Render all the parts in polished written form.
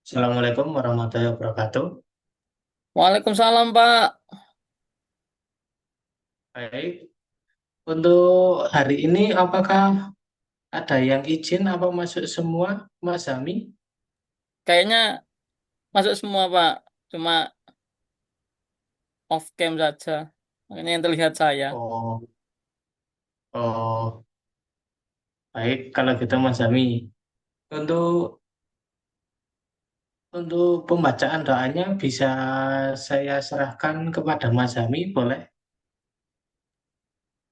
Assalamualaikum warahmatullahi wabarakatuh. Waalaikumsalam, Pak. Baik, untuk hari ini apakah ada yang izin apa masuk semua, Mas Zami? Kayaknya masuk semua, Pak. Cuma off cam saja. Makanya yang terlihat saya. Oh, oh, baik kalau gitu Mas Zami. Untuk untuk pembacaan doanya bisa saya serahkan kepada Mas Zami, boleh?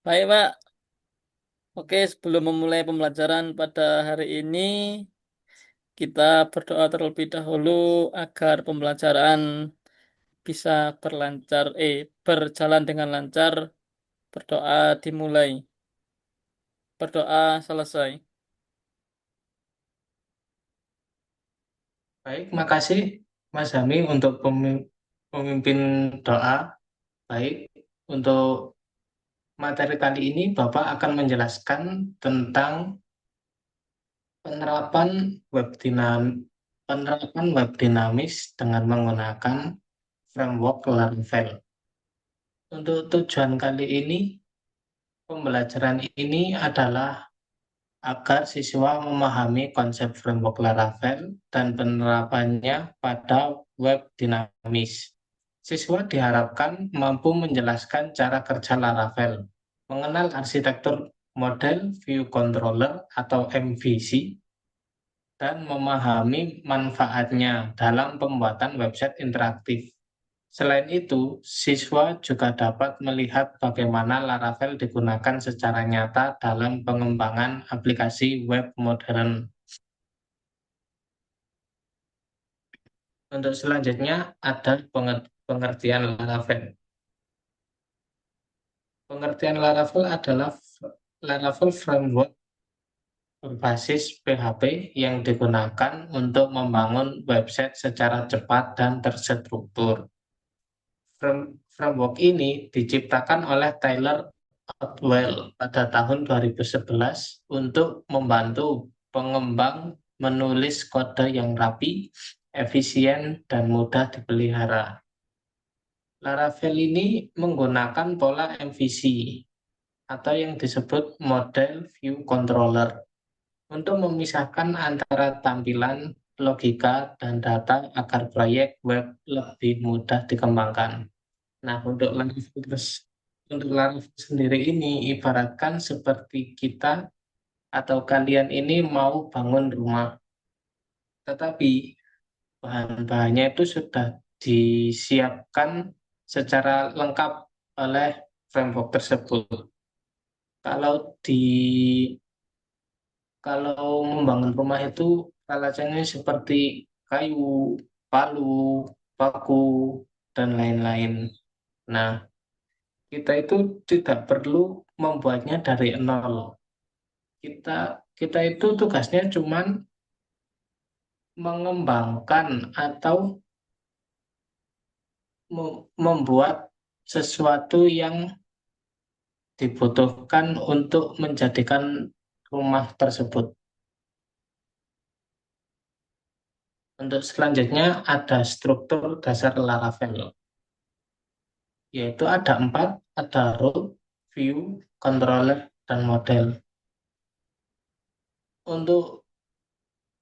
Baik, Pak. Oke, sebelum memulai pembelajaran pada hari ini, kita berdoa terlebih dahulu agar pembelajaran bisa berjalan dengan lancar. Berdoa dimulai. Berdoa selesai. Baik, makasih Mas Zami untuk pemimpin doa. Baik, untuk materi kali ini Bapak akan menjelaskan tentang Penerapan penerapan web dinamis dengan menggunakan framework Laravel. Untuk tujuan kali ini, pembelajaran ini adalah agar siswa memahami konsep framework Laravel dan penerapannya pada web dinamis. Siswa diharapkan mampu menjelaskan cara kerja Laravel, mengenal arsitektur model view controller atau MVC, dan memahami manfaatnya dalam pembuatan website interaktif. Selain itu, siswa juga dapat melihat bagaimana Laravel digunakan secara nyata dalam pengembangan aplikasi web modern. Untuk selanjutnya ada pengertian Laravel. Pengertian Laravel adalah Laravel Framework berbasis PHP yang digunakan untuk membangun website secara cepat dan terstruktur. Framework ini diciptakan oleh Tyler Otwell pada tahun 2011 untuk membantu pengembang menulis kode yang rapi, efisien, dan mudah dipelihara. Laravel ini menggunakan pola MVC atau yang disebut Model View Controller untuk memisahkan antara tampilan, logika, dan data agar proyek web lebih mudah dikembangkan. Nah, untuk Laravel sendiri ini ibaratkan seperti kita atau kalian ini mau bangun rumah, tetapi bahan-bahannya itu sudah disiapkan secara lengkap oleh framework tersebut. Kalau di kalau membangun rumah itu alasannya seperti kayu, palu, paku, dan lain-lain. Nah, kita itu tidak perlu membuatnya dari nol. Kita kita itu tugasnya cuman mengembangkan atau membuat sesuatu yang dibutuhkan untuk menjadikan rumah tersebut. Untuk selanjutnya ada struktur dasar Laravel, yaitu ada empat, ada root, view, controller, dan model. Untuk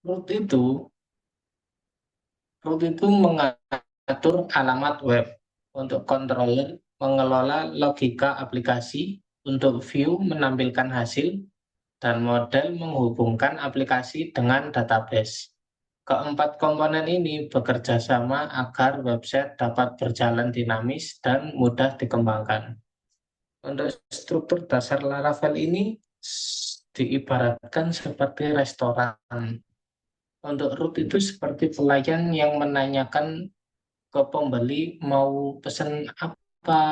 root itu, root itu mengatur alamat web. Untuk controller, mengelola logika aplikasi. Untuk view, menampilkan hasil. Dan model menghubungkan aplikasi dengan database. Keempat komponen ini bekerja sama agar website dapat berjalan dinamis dan mudah dikembangkan. Untuk struktur dasar Laravel ini diibaratkan seperti restoran. Untuk root itu seperti pelayan yang menanyakan ke pembeli mau pesan apa,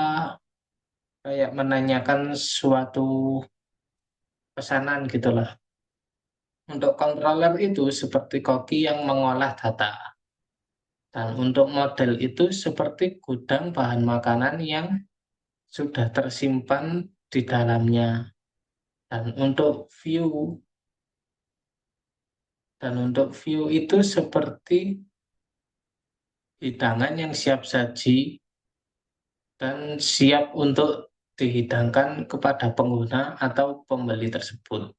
kayak menanyakan suatu pesanan gitulah. Untuk controller itu seperti koki yang mengolah data. Dan untuk model itu seperti gudang bahan makanan yang sudah tersimpan di dalamnya. Dan untuk view, dan untuk view itu seperti hidangan yang siap saji dan siap untuk dihidangkan kepada pengguna atau pembeli tersebut.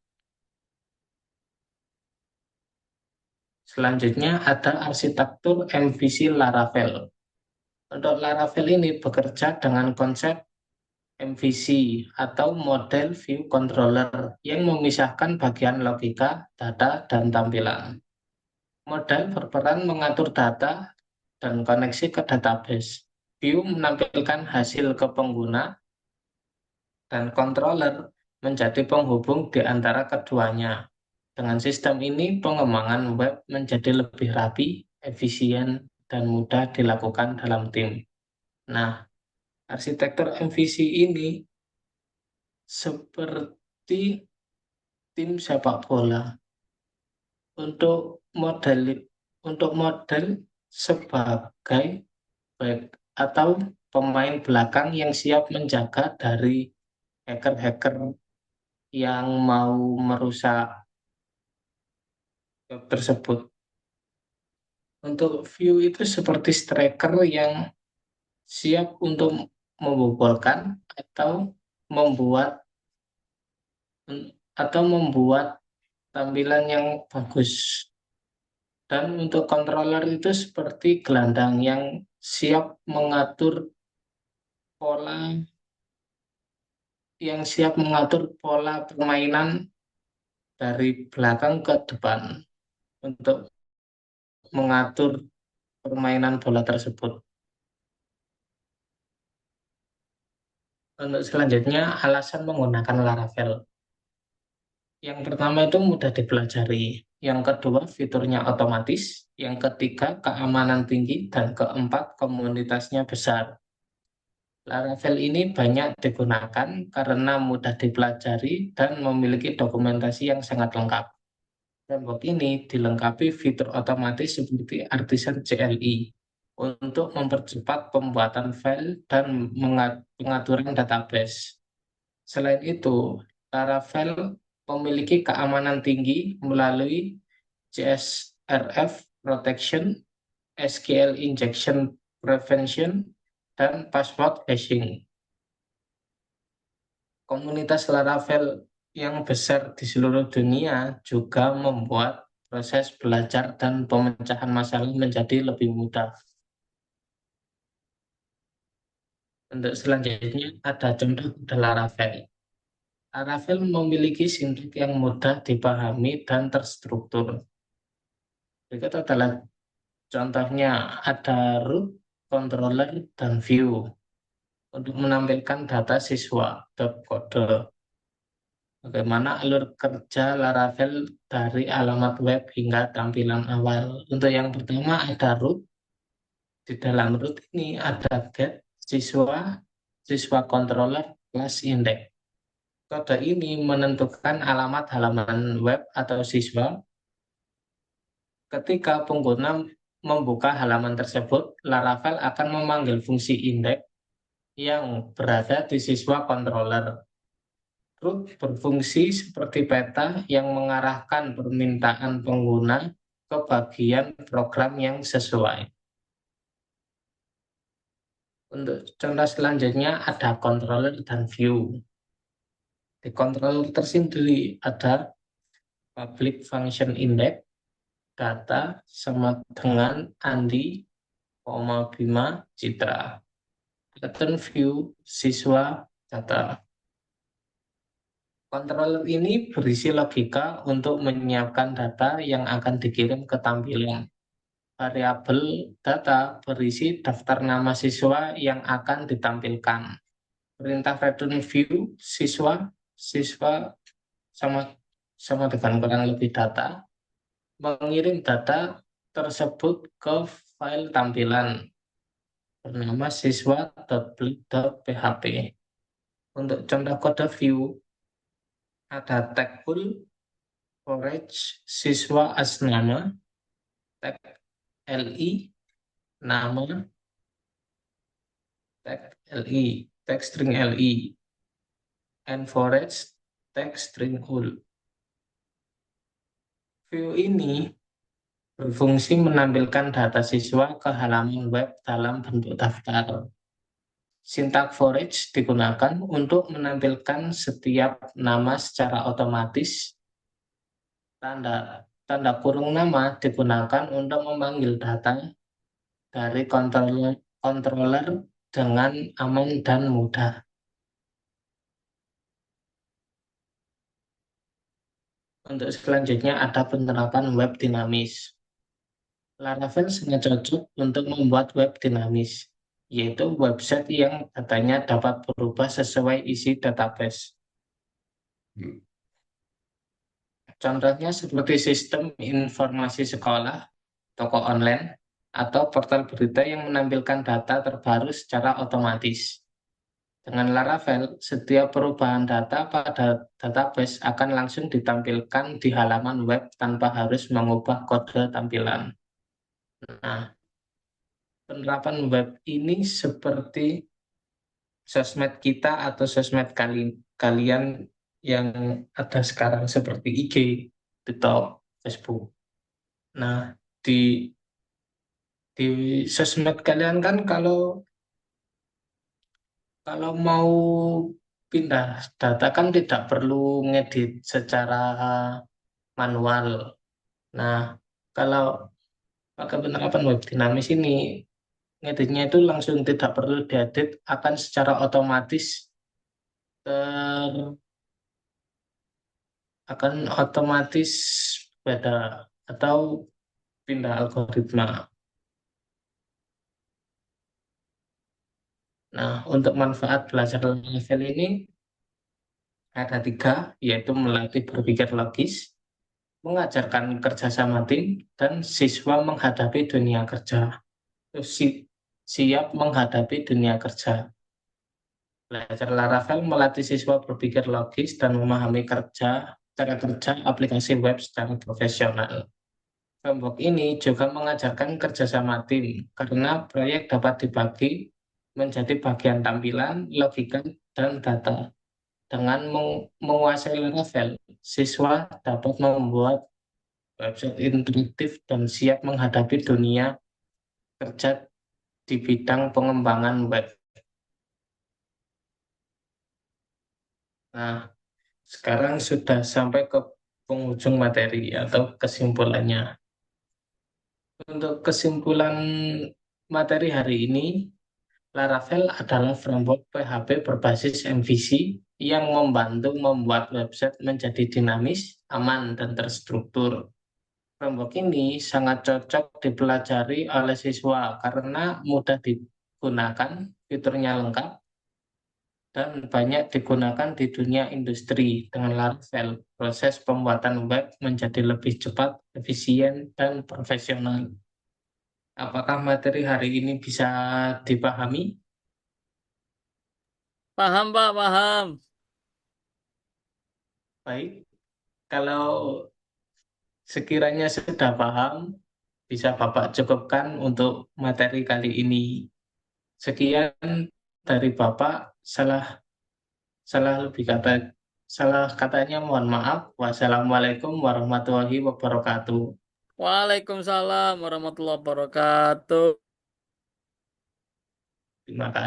Selanjutnya ada arsitektur MVC Laravel. Untuk Laravel ini bekerja dengan konsep MVC atau Model View Controller yang memisahkan bagian logika, data, dan tampilan. Model berperan mengatur data dan koneksi ke database. View menampilkan hasil ke pengguna dan controller menjadi penghubung di antara keduanya. Dengan sistem ini, pengembangan web menjadi lebih rapi, efisien, dan mudah dilakukan dalam tim. Nah, arsitektur MVC ini seperti tim sepak bola untuk model sebagai back atau pemain belakang yang siap menjaga dari hacker-hacker yang mau merusak web tersebut. Untuk view itu seperti striker yang siap untuk membobolkan membuat atau membuat tampilan yang bagus. Dan untuk controller itu seperti gelandang yang siap mengatur pola pola permainan dari belakang ke depan untuk mengatur permainan bola tersebut. Untuk selanjutnya, alasan menggunakan Laravel. Yang pertama itu mudah dipelajari. Yang kedua, fiturnya otomatis. Yang ketiga, keamanan tinggi. Dan keempat, komunitasnya besar. Laravel ini banyak digunakan karena mudah dipelajari dan memiliki dokumentasi yang sangat lengkap. Framework ini dilengkapi fitur otomatis seperti Artisan CLI untuk mempercepat pembuatan file dan pengaturan database. Selain itu, Laravel memiliki keamanan tinggi melalui CSRF Protection, SQL Injection Prevention, dan password hashing. Komunitas Laravel yang besar di seluruh dunia juga membuat proses belajar dan pemecahan masalah menjadi lebih mudah. Untuk selanjutnya ada contoh kode Laravel. Laravel memiliki sintak yang mudah dipahami dan terstruktur. Berikut adalah contohnya, ada root, controller, dan view untuk menampilkan data siswa kode. Bagaimana alur kerja Laravel dari alamat web hingga tampilan awal. Untuk yang pertama ada root. Di dalam root ini ada get, siswa controller, class index. Kode ini menentukan alamat halaman web atau siswa. Ketika pengguna membuka halaman tersebut, Laravel akan memanggil fungsi index yang berada di siswa controller. Root berfungsi seperti peta yang mengarahkan permintaan pengguna ke bagian program yang sesuai. Untuk contoh selanjutnya ada controller dan view. Di controller tersendiri ada public function index, data sama dengan Andi, Bima, Citra. Button view, siswa, data. Controller ini berisi logika untuk menyiapkan data yang akan dikirim ke tampilan. Variabel data berisi daftar nama siswa yang akan ditampilkan. Perintah return view siswa sama sama dengan kurang lebih data, mengirim data tersebut ke file tampilan bernama siswa.php. Untuk contoh kode view ada tag full, forage, siswa asnama, tag li, nama, tag li, tag string li, and forage, tag string whole. View ini berfungsi menampilkan data siswa ke halaman web dalam bentuk daftar. Syntax for each digunakan untuk menampilkan setiap nama secara otomatis. Tanda tanda kurung nama digunakan untuk memanggil data dari controller dengan aman dan mudah. Untuk selanjutnya ada penerapan web dinamis. Laravel sangat cocok untuk membuat web dinamis, yaitu website yang datanya dapat berubah sesuai isi database. Contohnya seperti sistem informasi sekolah, toko online, atau portal berita yang menampilkan data terbaru secara otomatis. Dengan Laravel, setiap perubahan data pada database akan langsung ditampilkan di halaman web tanpa harus mengubah kode tampilan. Nah, penerapan web ini seperti sosmed kita atau sosmed kalian yang ada sekarang seperti IG, TikTok, Facebook. Nah, di di sosmed kalian kan kalau kalau mau pindah data kan tidak perlu ngedit secara manual. Nah, kalau pakai penerapan web dinamis ini, ngeditnya itu langsung tidak perlu diedit, akan secara otomatis ter akan otomatis beda atau pindah algoritma. Nah, untuk manfaat belajar level ini ada tiga, yaitu melatih berpikir logis, mengajarkan kerjasama tim, dan siswa menghadapi dunia kerja. Terus siap menghadapi dunia kerja. Belajar Laravel melatih siswa berpikir logis dan memahami cara kerja aplikasi web secara profesional. Framework ini juga mengajarkan kerjasama tim karena proyek dapat dibagi menjadi bagian tampilan, logika, dan data. Dengan menguasai Laravel, siswa dapat membuat website interaktif dan siap menghadapi dunia kerja di bidang pengembangan web. Nah, sekarang sudah sampai ke penghujung materi atau kesimpulannya. Untuk kesimpulan materi hari ini, Laravel adalah framework PHP berbasis MVC yang membantu membuat website menjadi dinamis, aman, dan terstruktur. Framework ini sangat cocok dipelajari oleh siswa karena mudah digunakan, fiturnya lengkap, dan banyak digunakan di dunia industri. Dengan Laravel, proses pembuatan web menjadi lebih cepat, efisien, dan profesional. Apakah materi hari ini bisa dipahami? Paham, Pak, paham. Baik, kalau sekiranya sudah paham, bisa Bapak cukupkan untuk materi kali ini. Sekian dari Bapak, salah salah lebih kata salah katanya mohon maaf. Wassalamualaikum warahmatullahi wabarakatuh. Waalaikumsalam warahmatullahi wabarakatuh. Terima kasih.